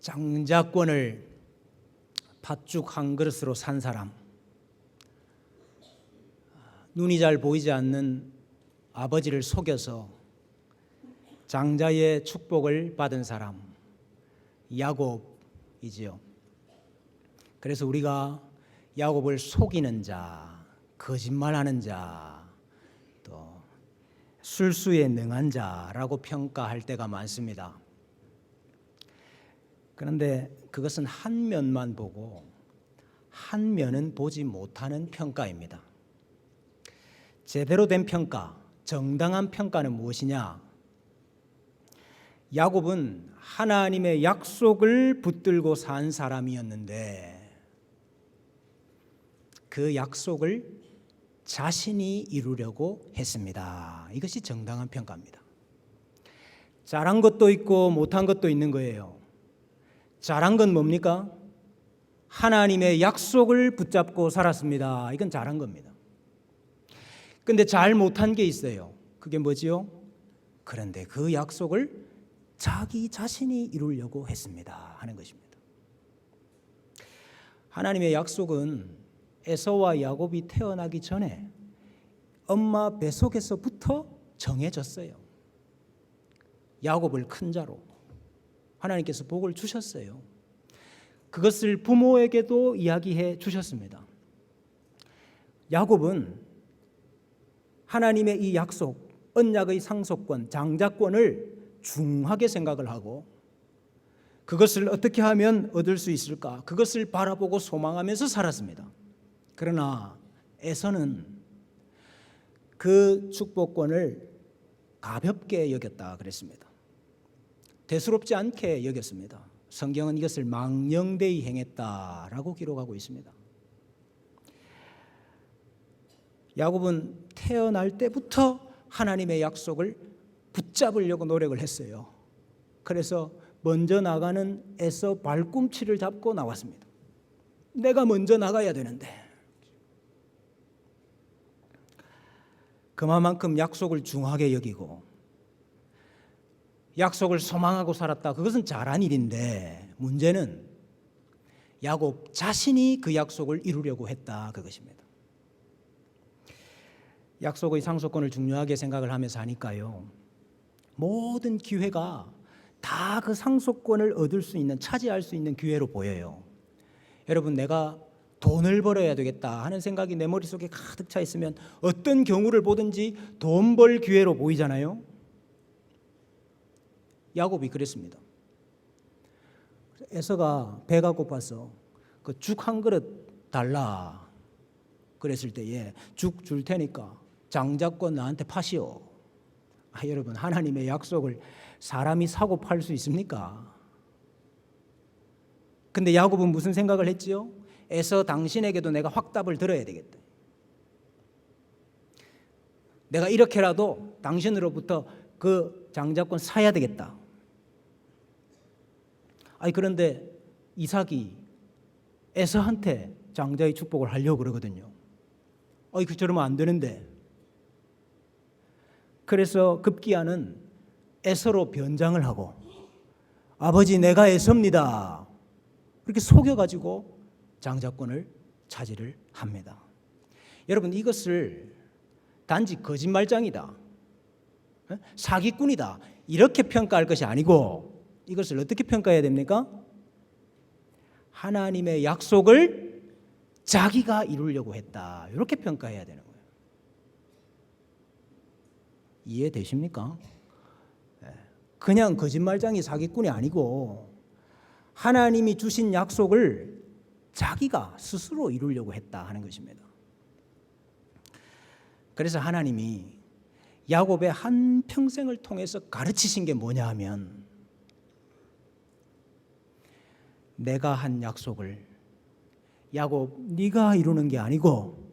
장자권을 팥죽 한 그릇으로 산 사람, 눈이 잘 보이지 않는 아버지를 속여서 장자의 축복을 받은 사람, 야곱이지요. 그래서 우리가 야곱을 속이는 자, 거짓말하는 자, 또 술수에 능한 자라고 평가할 때가 많습니다. 그런데 그것은 한 면만 보고 한 면은 보지 못하는 평가입니다. 제대로 된 평가, 정당한 평가는 무엇이냐? 야곱은 하나님의 약속을 붙들고 산 사람이었는데 그 약속을 자신이 이루려고 했습니다. 이것이 정당한 평가입니다. 잘한 것도 있고 못한 것도 있는 거예요. 잘한 건 뭡니까? 하나님의 약속을 붙잡고 살았습니다. 이건 잘한 겁니다. 근데 잘 못한 게 있어요. 그게 뭐지요? 그런데 그 약속을 자기 자신이 이루려고 했습니다 하는 것입니다. 하나님의 약속은 에서와 야곱이 태어나기 전에 엄마 뱃속에서부터 정해졌어요. 야곱을 큰 자로 하나님께서 복을 주셨어요. 그것을 부모에게도 이야기해 주셨습니다. 야곱은 하나님의 이 약속, 언약의 상속권, 장자권을 중하게 생각을 하고 그것을 어떻게 하면 얻을 수 있을까? 그것을 바라보고 소망하면서 살았습니다. 그러나 에서는 그 축복권을 가볍게 여겼다 그랬습니다. 대수롭지 않게 여겼습니다. 성경은 이것을 망령되이 행했다라고 기록하고 있습니다. 야곱은 태어날 때부터 하나님의 약속을 붙잡으려고 노력을 했어요. 그래서 먼저 나가는 에서 발꿈치를 잡고 나왔습니다. 내가 먼저 나가야 되는데. 그만큼 약속을 중하게 여기고 약속을 소망하고 살았다. 그것은 잘한 일인데 문제는 야곱 자신이 그 약속을 이루려고 했다. 그것입니다. 약속의 상속권을 중요하게 생각을 하면서 하니까요. 모든 기회가 다 그 상속권을 얻을 수 있는, 차지할 수 있는 기회로 보여요. 여러분, 내가 돈을 벌어야 되겠다 하는 생각이 내 머릿속에 가득 차 있으면 어떤 경우를 보든지 돈 벌 기회로 보이잖아요. 야곱이 그랬습니다. 에서가 배가 고파서 그 죽 한 그릇 달라 그랬을 때에 죽 줄 테니까 장자권 나한테 파시오. 여러분, 하나님의 약속을 사람이 사고 팔 수 있습니까? 근데 야곱은 무슨 생각을 했지요? 에서 당신에게도 내가 확답을 들어야 되겠다. 내가 이렇게라도 당신으로부터 그 장자권 사야 되겠다. 그런데 이삭이 에서한테 장자의 축복을 하려고 그러거든요. 저러면 안 되는데. 그래서 급기야는 에서로 변장을 하고 아버지 내가 에서입니다. 그렇게 속여가지고 장자권을 차지를 합니다. 여러분, 이것을 단지 거짓말장이다, 사기꾼이다 이렇게 평가할 것이 아니고 이것을 어떻게 평가해야 됩니까? 하나님의 약속을 자기가 이루려고 했다, 이렇게 평가해야 되는 거예요. 이해되십니까? 그냥 거짓말장이 사기꾼이 아니고 하나님이 주신 약속을 자기가 스스로 이루려고 했다 하는 것입니다. 그래서 하나님이 야곱의 한 평생을 통해서 가르치신 게 뭐냐 하면 내가 한 약속을 야곱 네가 이루는 게 아니고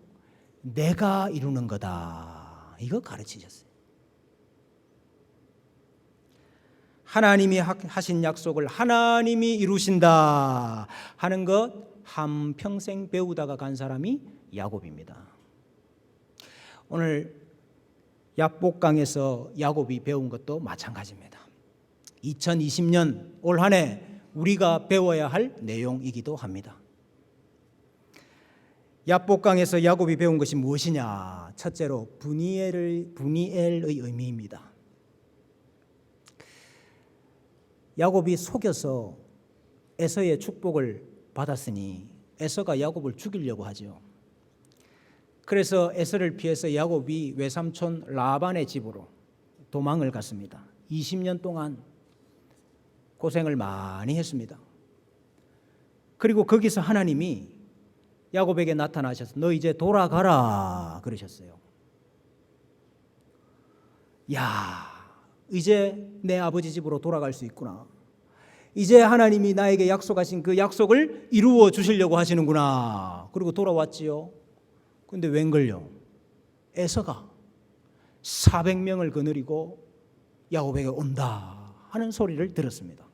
내가 이루는 거다, 이거 가르치셨어요. 하나님이 하신 약속을 하나님이 이루신다 하는 것 한평생 배우다가 간 사람이 야곱입니다. 오늘 야복강에서 야곱이 배운 것도 마찬가지입니다. 2020년 올 한 해 우리가 배워야 할 내용이기도 합니다. 야복강에서 야곱이 배운 것이 무엇이냐? 첫째로 분이엘의 의미입니다. 야곱이 속여서 에서의 축복을 받았으니 에서가 야곱을 죽이려고 하죠. 그래서 에서를 피해서 야곱이 외삼촌 라반의 집으로 도망을 갔습니다. 20년 동안 고생을 많이 했습니다. 그리고 거기서 하나님이 야곱에게 나타나셔서 너 이제 돌아가라 그러셨어요. 야, 이제 내 아버지 집으로 돌아갈 수 있구나. 이제 하나님이 나에게 약속하신 그 약속을 이루어 주시려고 하시는구나. 그리고 돌아왔지요. 근데 웬걸요? 에서가 400명을 거느리고 야곱에게 온다 하는 소리를 들었습니다.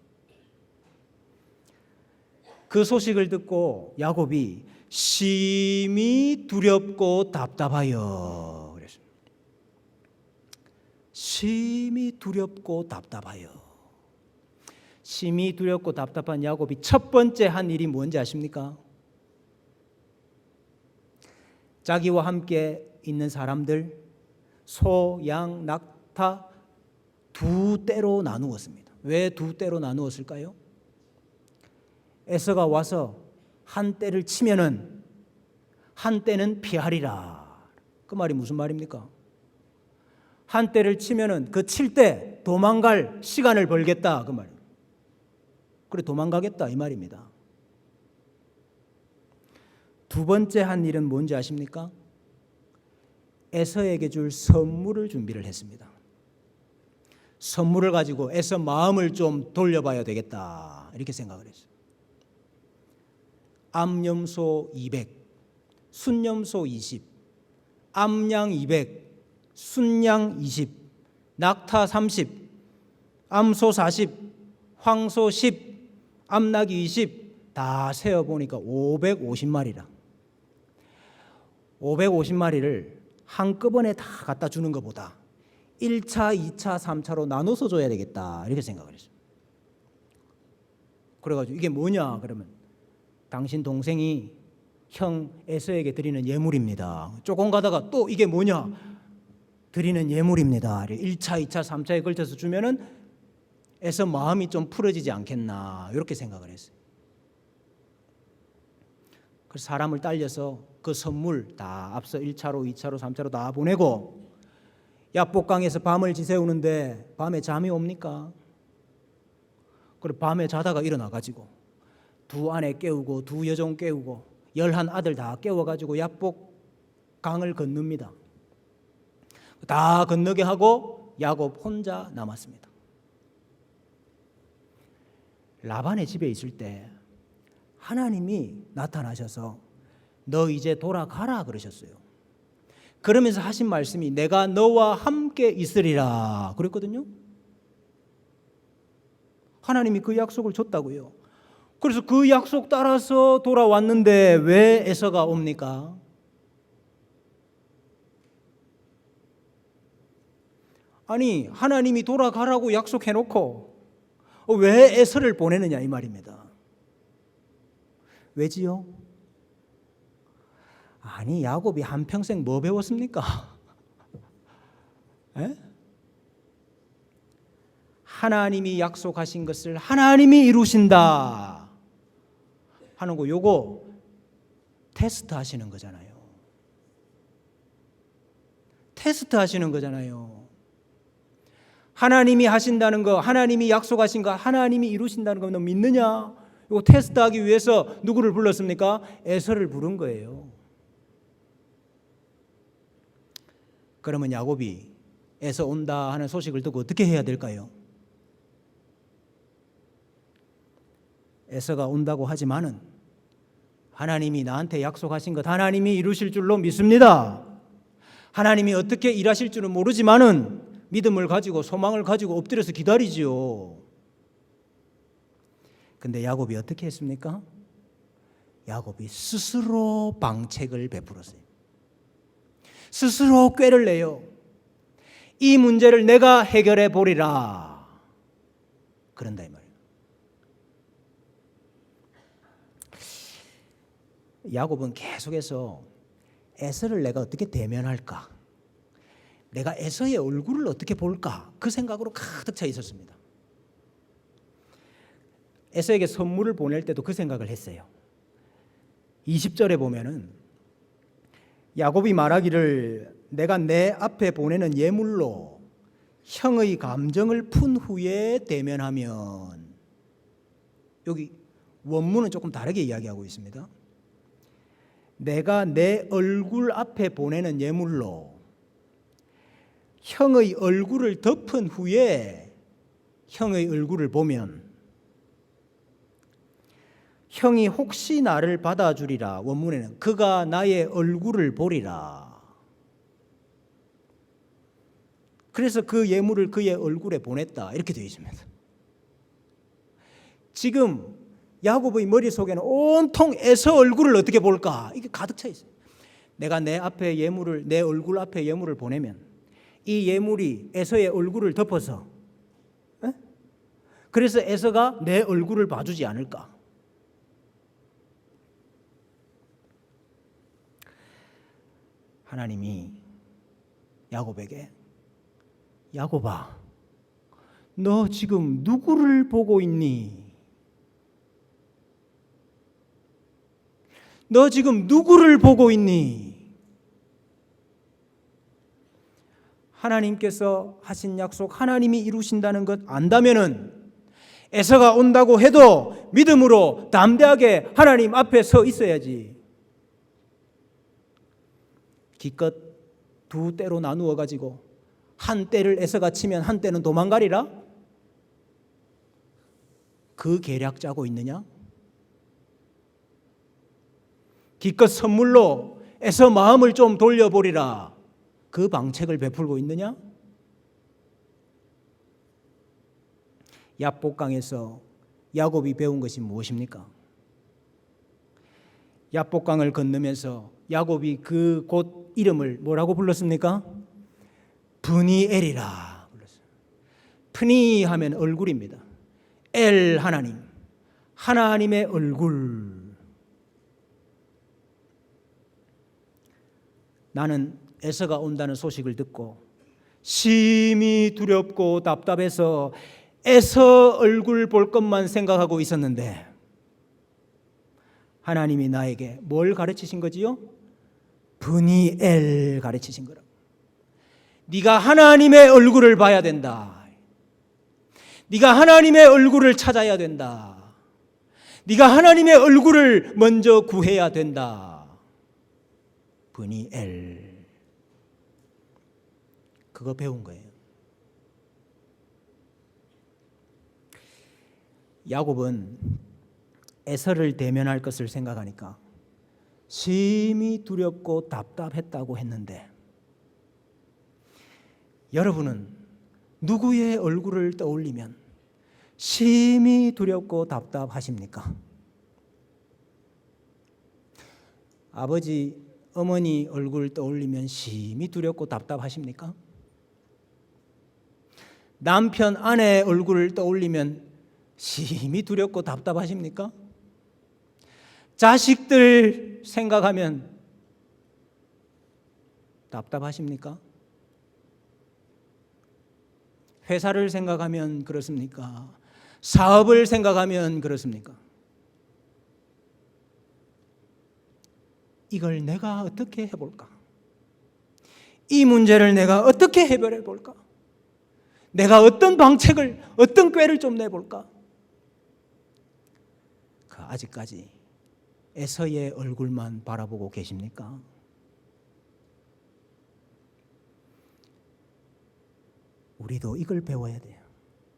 그 소식을 듣고 야곱이 심히 두렵고 답답하여 그랬습니다. 심히 두렵고 답답하여. 심히 두렵고 답답한 야곱이 첫 번째 한 일이 뭔지 아십니까? 자기와 함께 있는 사람들 소, 양, 낙타 두 떼로 나누었습니다. 왜 두 떼로 나누었을까요? 에서가 와서 한 떼를 치면은 한 떼는 피하리라. 그 말이 무슨 말입니까? 한 떼를 치면은 그 칠 때 도망갈 시간을 벌겠다 그 말이에요. 그래 도망가겠다 이 말입니다. 두 번째 한 일은 뭔지 아십니까? 에서에게 줄 선물을 준비를 했습니다. 선물을 가지고 에서 마음을 좀 돌려봐야 되겠다 이렇게 생각을 했어요. 암염소 200, 순염소 20, 암양 200, 순양 20, 낙타 30, 암소 40, 황소 10, 암낙이 20 다 세어보니까 550마리라. 550마리를 한꺼번에 다 갖다 주는 것보다 1차, 2차, 3차로 나눠서 줘야 되겠다 이렇게 생각을 했어요. 그래가지고 이게 뭐냐 그러면 당신 동생이 형 에서에게 드리는 예물입니다. 조금 가다가 또 이게 뭐냐 드리는 예물입니다. 1차, 2차, 3차에 걸쳐서 주면은 에서 마음이 좀 풀어지지 않겠나 이렇게 생각을 했어요. 그래서 사람을 딸려서 그 선물 다 앞서 1차로 2차로 3차로 다 보내고 야복강에서 밤을 지새우는데 밤에 잠이 옵니까? 그리고 밤에 자다가 일어나가지고 두 아내 깨우고 두 여종 깨우고 11 아들 다 깨워가지고 야복강을 건넙니다. 다 건너게 하고 야곱 혼자 남았습니다. 라반의 집에 있을 때 하나님이 나타나셔서 너 이제 돌아가라 그러셨어요. 그러면서 하신 말씀이 내가 너와 함께 있으리라 그랬거든요. 하나님이 그 약속을 줬다고요. 그래서 그 약속 따라서 돌아왔는데 왜 에서가 옵니까? 아니 하나님이 돌아가라고 약속해놓고 왜 에서를 보내느냐 이 말입니다. 왜지요? 아니 야곱이 한평생 뭐 배웠습니까? 에? 하나님이 약속하신 것을 하나님이 이루신다 하는 거 요거 테스트 하시는 거잖아요. 테스트 하시는 거잖아요. 하나님이 하신다는 거, 하나님이 약속하신 거, 하나님이 이루신다는 거 너 믿느냐? 이거 테스트하기 위해서 누구를 불렀습니까? 에서를 부른 거예요. 그러면 야곱이 에서 온다 하는 소식을 듣고 어떻게 해야 될까요? 에서가 온다고 하지만은 하나님이 나한테 약속하신 것 하나님이 이루실 줄로 믿습니다. 하나님이 어떻게 일하실 줄은 모르지만은 믿음을 가지고 소망을 가지고 엎드려서 기다리지요. 근데 야곱이 어떻게 했습니까? 야곱이 스스로 방책을 베풀었어요. 스스로 꾀를 내요. 이 문제를 내가 해결해 보리라. 그런다 이 말이에요. 야곱은 계속해서 에서를 내가 어떻게 대면할까? 내가 에서의 얼굴을 어떻게 볼까? 그 생각으로 가득 차 있었습니다. 에서에게 선물을 보낼 때도 그 생각을 했어요. 20절에 보면은 야곱이 말하기를 내가 내 앞에 보내는 예물로 형의 감정을 푼 후에 대면하면, 여기 원문은 조금 다르게 이야기하고 있습니다. 내가 내 얼굴 앞에 보내는 예물로 형의 얼굴을 덮은 후에 형의 얼굴을 보면 형이 혹시 나를 받아주리라. 원문에는 그가 나의 얼굴을 보리라. 그래서 그 예물을 그의 얼굴에 보냈다, 이렇게 되어 있습니다. 지금 야곱의 머릿속에는 온통 에서 얼굴을 어떻게 볼까, 이게 가득 차 있어요. 내가 내 앞에 예물을, 내 얼굴 앞에 예물을 보내면 이 예물이 에서의 얼굴을 덮어서, 그래서 에서가 내 얼굴을 봐주지 않을까. 하나님이 야곱에게 야곱아, 너 지금 누구를 보고 있니? 너 지금 누구를 보고 있니? 하나님께서 하신 약속, 하나님이 이루신다는 것 안다면은 에서가 온다고 해도 믿음으로 담대하게 하나님 앞에 서 있어야지. 기껏 두 때로 나누어 가지고 한 때를 에서가 치면 한 때는 도망가리라? 그 계략 짜고 있느냐? 기껏 선물로 에서 마음을 좀 돌려보리라, 그 방책을 베풀고 있느냐? 야복강에서 야곱이 배운 것이 무엇입니까? 야복강을 건너면서 야곱이 그 곳 이름을 뭐라고 불렀습니까? 브니엘이라 불렀어요. 프니 하면 얼굴입니다. 엘 하나님, 하나님의 얼굴. 나는 에서가 온다는 소식을 듣고 심히 두렵고 답답해서 에서 얼굴 볼 것만 생각하고 있었는데 하나님이 나에게 뭘 가르치신 거지요? 브니엘 가르치신 거라고. 네가 하나님의 얼굴을 봐야 된다. 네가 하나님의 얼굴을 찾아야 된다. 네가 하나님의 얼굴을 먼저 구해야 된다. 브니엘. 그거 배운 거예요. 야곱은 에서를 대면할 것을 생각하니까 심히 두렵고 답답했다고 했는데, 여러분은 누구의 얼굴을 떠올리면 심히 두렵고 답답하십니까? 아버지, 어머니 얼굴 떠올리면 심히 두렵고 답답하십니까? 남편, 아내 얼굴을 떠올리면 심히 두렵고 답답하십니까? 자식들 생각하면 답답하십니까? 회사를 생각하면 그렇습니까? 사업을 생각하면 그렇습니까? 이걸 내가 어떻게 해볼까? 이 문제를 내가 어떻게 해결해 볼까? 내가 어떤 방책을, 어떤 꾀를 좀 내볼까? 아직까지 에서의 얼굴만 바라보고 계십니까? 우리도 이걸 배워야 돼요.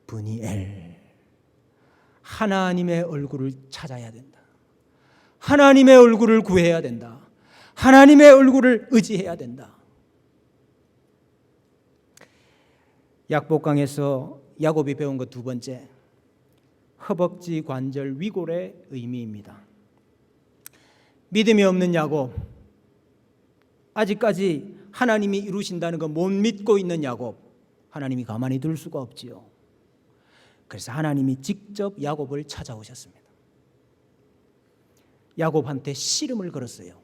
브니엘. 하나님의 얼굴을 찾아야 된다. 하나님의 얼굴을 구해야 된다. 하나님의 얼굴을 의지해야 된다. 약복강에서 야곱이 배운 것 두 번째, 허벅지 관절 위골의 의미입니다. 믿음이 없는 야곱, 아직까지 하나님이 이루신다는 거 못 믿고 있는 야곱, 하나님이 가만히 둘 수가 없지요. 그래서 하나님이 직접 야곱을 찾아오셨습니다. 야곱한테 씨름을 걸었어요.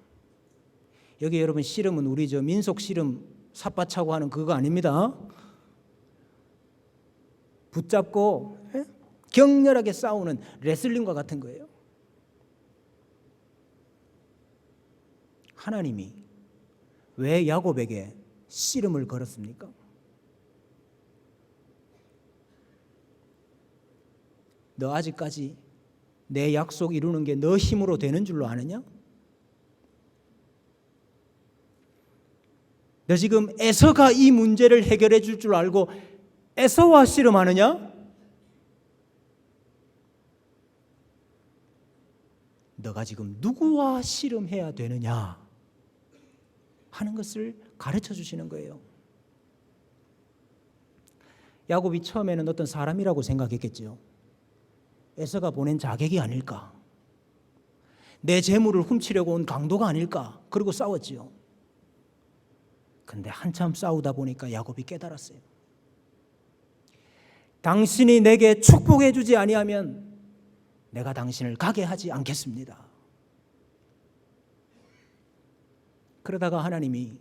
여기 여러분 씨름은 우리 저 민속 씨름 삿바차고 하는 그거 아닙니다. 붙잡고 격렬하게 싸우는 레슬링과 같은 거예요. 하나님이 왜 야곱에게 씨름을 걸었습니까? 너 아직까지 내 약속 이루는 게 너 힘으로 되는 줄로 아느냐? 너 지금 에서가 이 문제를 해결해 줄 줄 알고 에서와 씨름하느냐? 너가 지금 누구와 씨름해야 되느냐 하는 것을 가르쳐 주시는 거예요. 야곱이 처음에는 어떤 사람이라고 생각했겠죠. 에서가 보낸 자객이 아닐까, 내 재물을 훔치려고 온 강도가 아닐까, 그러고 싸웠지요. 근데 한참 싸우다 보니까 야곱이 깨달았어요. 당신이 내게 축복해 주지 아니하면 내가 당신을 가게 하지 않겠습니다. 그러다가 하나님이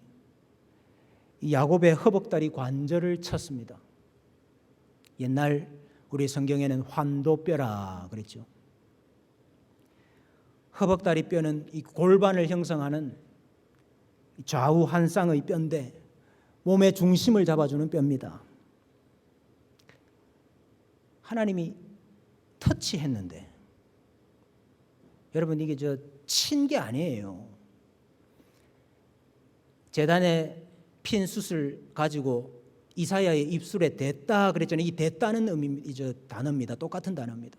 이 야곱의 허벅다리 관절을 쳤습니다. 옛날 우리 성경에는 환도뼈라 그랬죠. 허벅다리 뼈는 이 골반을 형성하는 좌우 한 쌍의 뼈인데 몸의 중심을 잡아주는 뼈입니다. 하나님이 터치했는데, 여러분 이게 친 게 아니에요. 제단에 핀 숯을 가지고 이사야의 입술에 댔다 그랬잖아요. 이 댔다는 단어입니다. 똑같은 단어입니다.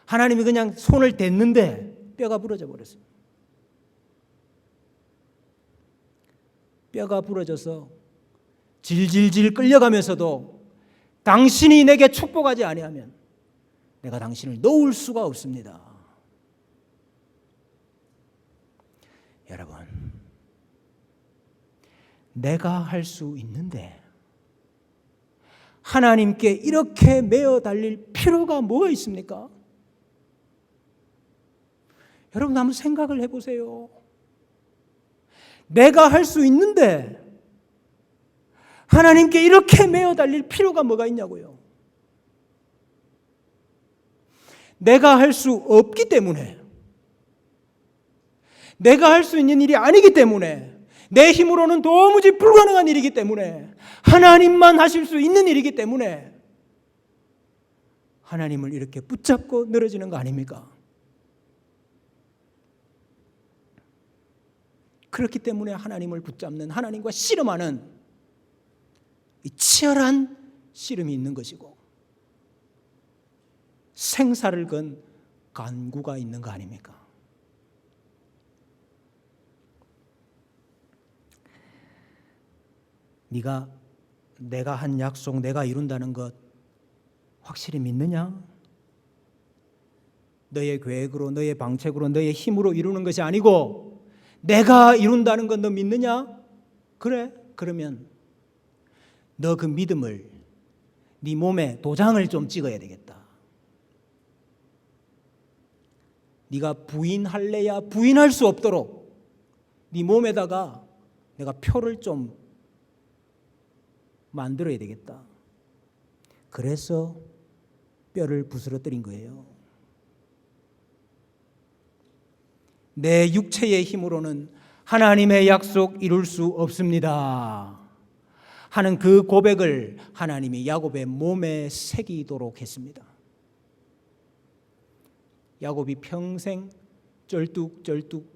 하나님이 그냥 손을 댔는데 뼈가 부러져 버렸어요. 뼈가 부러져서 질질질 끌려가면서도 당신이 내게 축복하지 아니하면 내가 당신을 놓을 수가 없습니다. 여러분, 내가 할 수 있는데 하나님께 이렇게 매어 달릴 필요가 뭐가 있습니까? 여러분 한번 생각을 해보세요. 내가 할 수 있는데 하나님께 이렇게 매어 달릴 필요가 뭐가 있냐고요. 내가 할 수 없기 때문에, 내가 할 수 있는 일이 아니기 때문에, 내 힘으로는 도무지 불가능한 일이기 때문에, 하나님만 하실 수 있는 일이기 때문에 하나님을 이렇게 붙잡고 늘어지는 거 아닙니까? 그렇기 때문에 하나님을 붙잡는, 하나님과 씨름하는 이 치열한 씨름이 있는 것이고 생사를 건 간구가 있는 거 아닙니까? 내가 한 약속 내가 이룬다는 것 확실히 믿느냐? 너의 계획으로, 너의 방책으로, 너의 힘으로 이루는 것이 아니고 내가 이룬다는 것 너 믿느냐? 그래? 그러면 너 그 믿음을 네 몸에 도장을 좀 찍어야 되겠다. 네가 부인할래야 부인할 수 없도록 네 몸에다가 내가 표를 좀 만들어야 되겠다. 그래서 뼈를 부스러뜨린 거예요. 내 육체의 힘으로는 하나님의 약속 이룰 수 없습니다 하는 그 고백을 하나님이 야곱의 몸에 새기도록 했습니다. 야곱이 평생 쩔뚝쩔뚝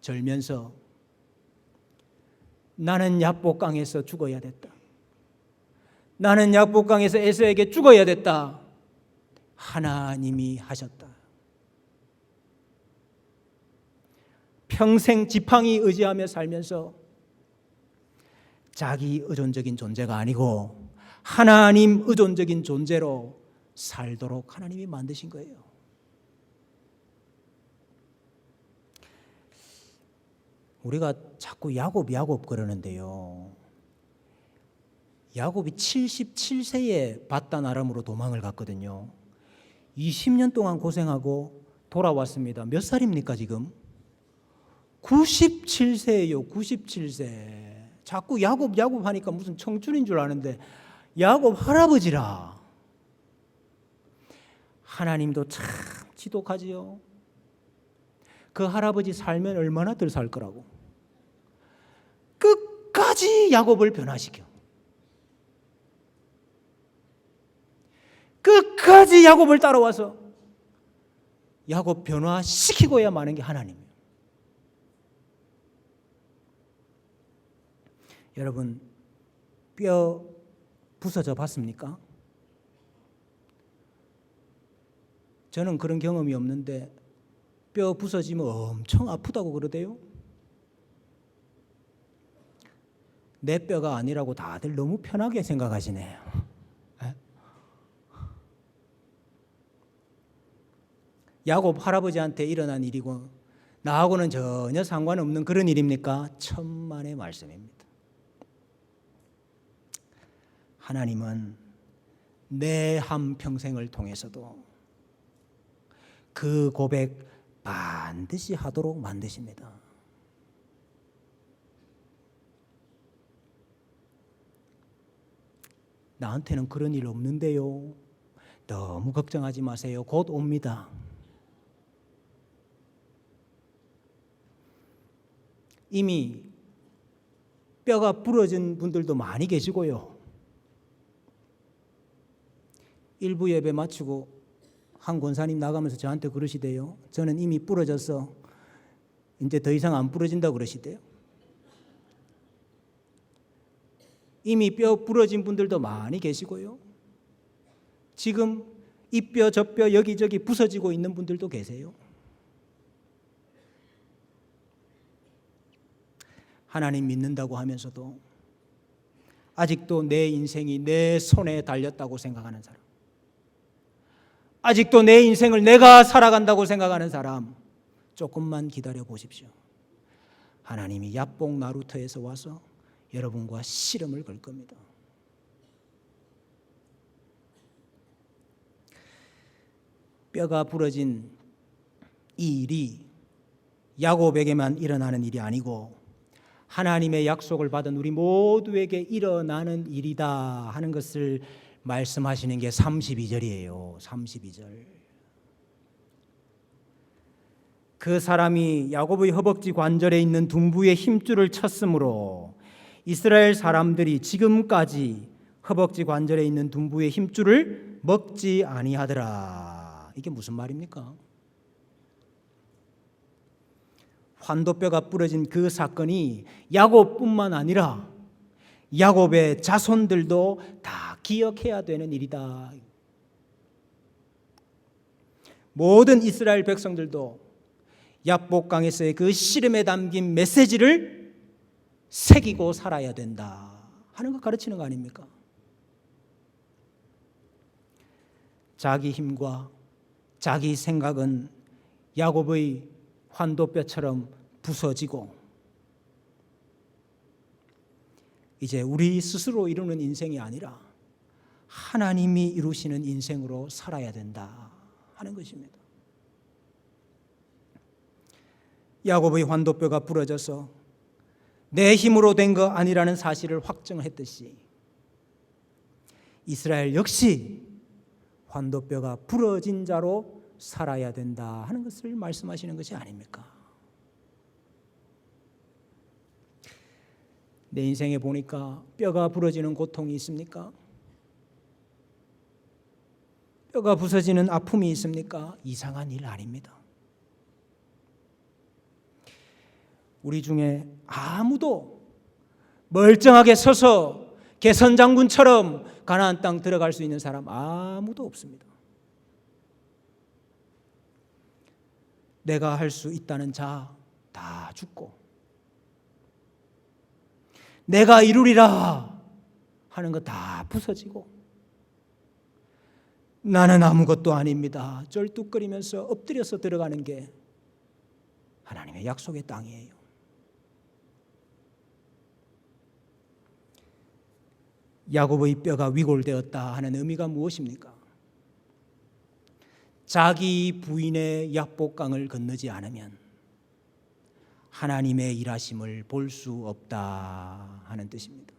절면서 나는 야복강에서 죽어야 됐다, 나는 야복강에서 에서에게 죽어야 됐다, 하나님이 하셨다. 평생 지팡이 의지하며 살면서 자기 의존적인 존재가 아니고 하나님 의존적인 존재로 살도록 하나님이 만드신 거예요. 우리가 자꾸 야곱 그러는데요, 야곱이 77세에 바단 아람으로 도망을 갔거든요. 20년 동안 고생하고 돌아왔습니다. 몇 살입니까 지금? 97세예요. 97세. 자꾸 야곱 하니까 무슨 청춘인 줄 아는데 야곱 할아버지라. 하나님도 참 지독하지요. 그 할아버지 살면 얼마나 덜 살 거라고. 끝까지 야곱을 변화시켜. 끝까지 야곱을 따라와서 야곱 변화시키고야 마는 게 하나님이에요. 여러분, 뼈 부서져 봤습니까? 저는 그런 경험이 없는데 뼈 부서지면 엄청 아프다고 그러대요. 내 뼈가 아니라고 다들 너무 편하게 생각하시네요. 야곱 할아버지한테 일어난 일이고 나하고는 전혀 상관없는 그런 일입니까? 천만의 말씀입니다. 하나님은 내 한평생을 통해서도 그 고백 반드시 하도록 만드십니다. 나한테는 그런 일 없는데요. 너무 걱정하지 마세요. 곧 옵니다. 이미 뼈가 부러진 분들도 많이 계시고요. 일부 예배 마치고 한 권사님 나가면서 저한테 그러시대요. 저는 이미 부러져서 이제 더 이상 안 부러진다고 그러시대요. 이미 뼈 부러진 분들도 많이 계시고요. 지금 이 뼈 저 뼈 여기저기 부서지고 있는 분들도 계세요. 하나님 믿는다고 하면서도 아직도 내 인생이 내 손에 달렸다고 생각하는 사람, 아직도 내 인생을 내가 살아간다고 생각하는 사람, 조금만 기다려 보십시오. 하나님이 야복 나루터에서 와서 여러분과 씨름을 걸 겁니다. 뼈가 부러진 이 일이 야곱에게만 일어나는 일이 아니고 하나님의 약속을 받은 우리 모두에게 일어나는 일이다 하는 것을 말씀하시는 게 32절이에요. 32절. 그 사람이 야곱의 허벅지 관절에 있는 둔부의 힘줄을 쳤으므로 이스라엘 사람들이 지금까지 허벅지 관절에 있는 둔부의 힘줄을 먹지 아니하더라. 이게 무슨 말입니까? 환도뼈가 부러진 그 사건이 야곱뿐만 아니라 야곱의 자손들도 다 기억해야 되는 일이다. 모든 이스라엘 백성들도 야복강에서의 그 씨름에 담긴 메시지를 새기고 살아야 된다 하는 거 가르치는 거 아닙니까? 자기 힘과 자기 생각은 야곱의 환도뼈처럼 부서지고 이제 우리 스스로 이루는 인생이 아니라 하나님이 이루시는 인생으로 살아야 된다 하는 것입니다. 야곱의 환도뼈가 부러져서 내 힘으로 된 거 아니라는 사실을 확정했듯이 이스라엘 역시 환도뼈가 부러진 자로 살아야 된다 하는 것을 말씀하시는 것이 아닙니까? 내 인생에 보니까 뼈가 부러지는 고통이 있습니까? 뼈가 부서지는 아픔이 있습니까? 이상한 일 아닙니다. 우리 중에 아무도 멀쩡하게 서서 개선 장군처럼 가나안 땅 들어갈 수 있는 사람 아무도 없습니다. 내가 할 수 있다는 자 다 죽고 내가 이루리라 하는 거 다 부서지고 나는 아무것도 아닙니다. 쩔뚝거리면서 엎드려서 들어가는 게 하나님의 약속의 땅이에요. 야곱의 뼈가 위골되었다 하는 의미가 무엇입니까? 자기 부인의 약복강을 건너지 않으면 하나님의 일하심을 볼 수 없다 하는 뜻입니다.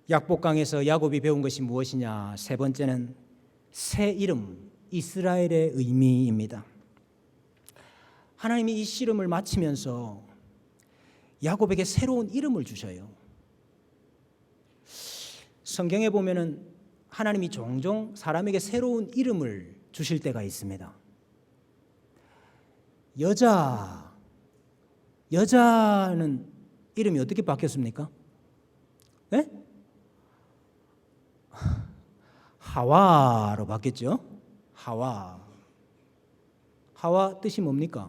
약복강에서 야곱이 배운 것이 무엇이냐? 세 번째는 새 이름, 이스라엘의 의미입니다. 하나님이 이 씨름을 마치면서 야곱에게 새로운 이름을 주셔요. 성경에 보면은 하나님이 종종 사람에게 새로운 이름을 주실 때가 있습니다. 여자는 이름이 어떻게 바뀌었습니까? 네? 하와로 바뀌었죠. 하와 뜻이 뭡니까?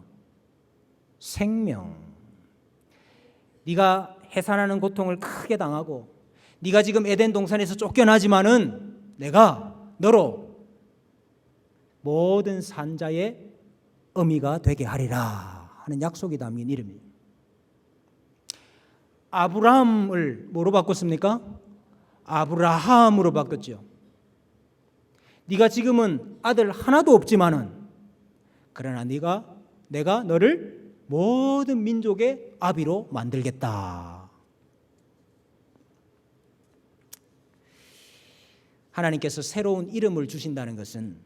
생명. 네가 해산하는 고통을 크게 당하고 네가 지금 에덴 동산에서 쫓겨나지만은 내가 너로 모든 산자의 어미가 되게 하리라 하는 약속이 담긴 이름이에요. 아브라함을 뭐로 바꿨습니까? 아브라함으로 바꿨죠. 네가 지금은 아들 하나도 없지만은 그러나 내가 너를 모든 민족의 아비로 만들겠다. 하나님께서 새로운 이름을 주신다는 것은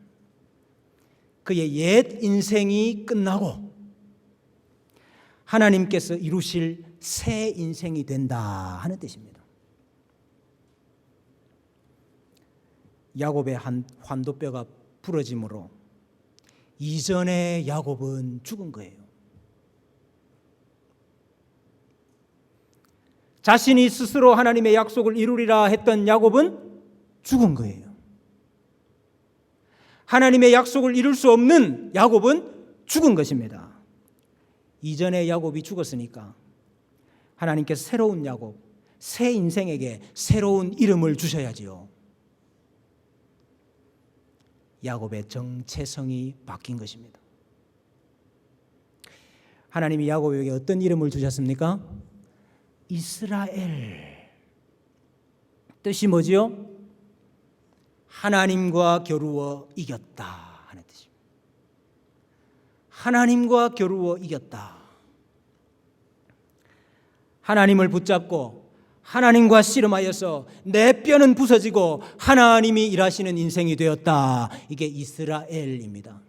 그의 옛 인생이 끝나고 하나님께서 이루실 새 인생이 된다 하는 뜻입니다. 야곱의 환도뼈가 부러짐으로 이전의 야곱은 죽은 거예요. 자신이 스스로 하나님의 약속을 이루리라 했던 야곱은 죽은 거예요. 하나님의 약속을 이룰 수 없는 야곱은 죽은 것입니다. 이전의 야곱이 죽었으니까 하나님께서 새로운 야곱, 새 인생에게 새로운 이름을 주셔야지요. 야곱의 정체성이 바뀐 것입니다. 하나님이 야곱에게 어떤 이름을 주셨습니까? 이스라엘. 뜻이 뭐지요? 하나님과 겨루어 이겼다 하는 뜻입니다. 하나님과 겨루어 이겼다. 하나님을 붙잡고 하나님과 씨름하여서 내 뼈는 부서지고 하나님이 일하시는 인생이 되었다. 이게 이스라엘입니다.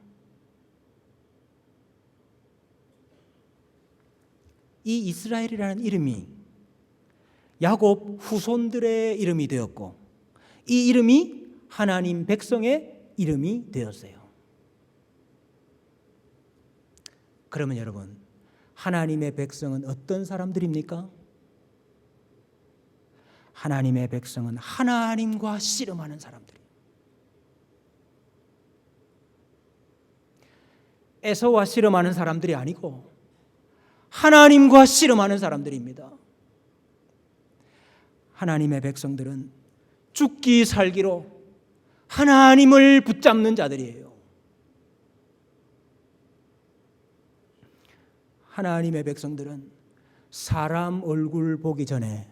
이 이스라엘이라는 이름이 야곱 후손들의 이름이 되었고 이 이름이 하나님 백성의 이름이 되었어요. 그러면 여러분, 하나님의 백성은 어떤 사람들입니까? 하나님의 백성은 하나님과 씨름하는 사람들이에요. 에서와 씨름하는 사람들이 아니고 하나님과 씨름하는 사람들입니다. 하나님의 백성들은 죽기 살기로 하나님을 붙잡는 자들이에요. 하나님의 백성들은 사람 얼굴 보기 전에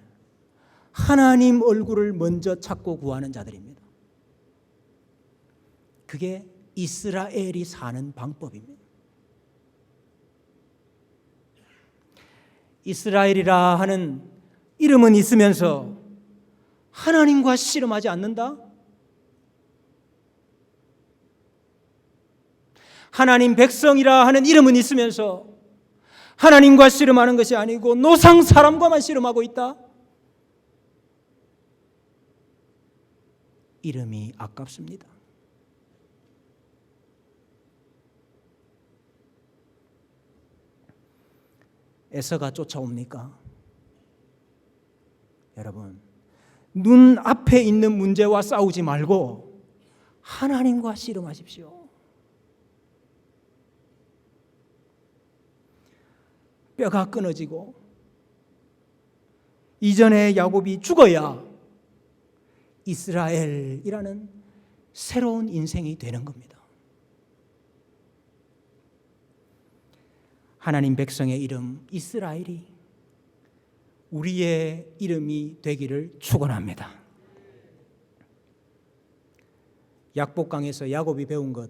하나님 얼굴을 먼저 찾고 구하는 자들입니다. 그게 이스라엘이 사는 방법입니다. 이스라엘이라 하는 이름은 있으면서 하나님과 씨름하지 않는다? 하나님 백성이라 하는 이름은 있으면서 하나님과 씨름하는 것이 아니고 노상 사람과만 씨름하고 있다? 이름이 아깝습니다. 에서가 쫓아옵니까? 여러분, 눈 앞에 있는 문제와 싸우지 말고 하나님과 씨름하십시오. 뼈가 끊어지고 이전에 야곱이 죽어야 이스라엘이라는 새로운 인생이 되는 겁니다. 하나님 백성의 이름 이스라엘이 우리의 이름이 되기를 축원합니다. 약복강에서 야곱이 배운 것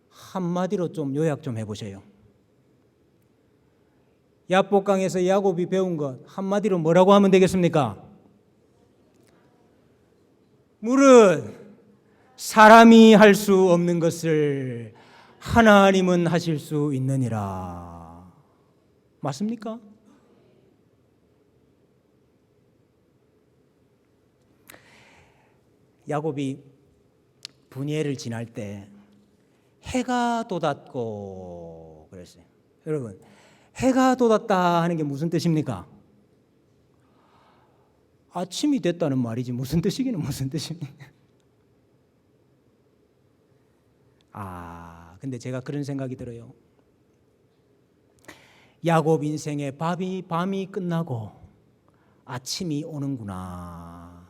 한마디로 좀 요약 좀 해보세요. 약복강에서 야곱이 배운 것 한마디로 뭐라고 하면 되겠습니까? 물은 사람이 할 수 없는 것을 하나님은 하실 수 있느니라. 맞습니까? 야곱이 분이엘을 지날 때 해가 돋았고 그랬어요. 여러분, 해가 돋았다 하는 게 무슨 뜻입니까? 아침이 됐다는 말이지 무슨 뜻이기는 무슨 뜻입니까? 근데 제가 그런 생각이 들어요. 야곱 인생의 밤이 끝나고 아침이 오는구나.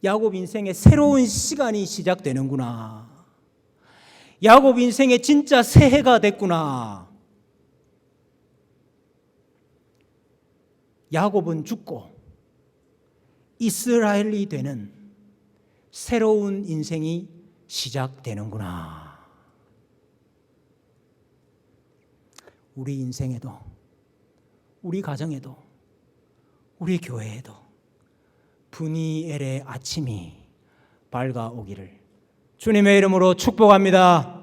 야곱 인생의 새로운 시간이 시작되는구나. 야곱 인생의 진짜 새해가 됐구나. 야곱은 죽고 이스라엘이 되는 새로운 인생이 시작되는구나. 우리 인생에도, 우리 가정에도, 우리 교회에도 분이엘의 아침이 밝아오기를 주님의 이름으로 축복합니다.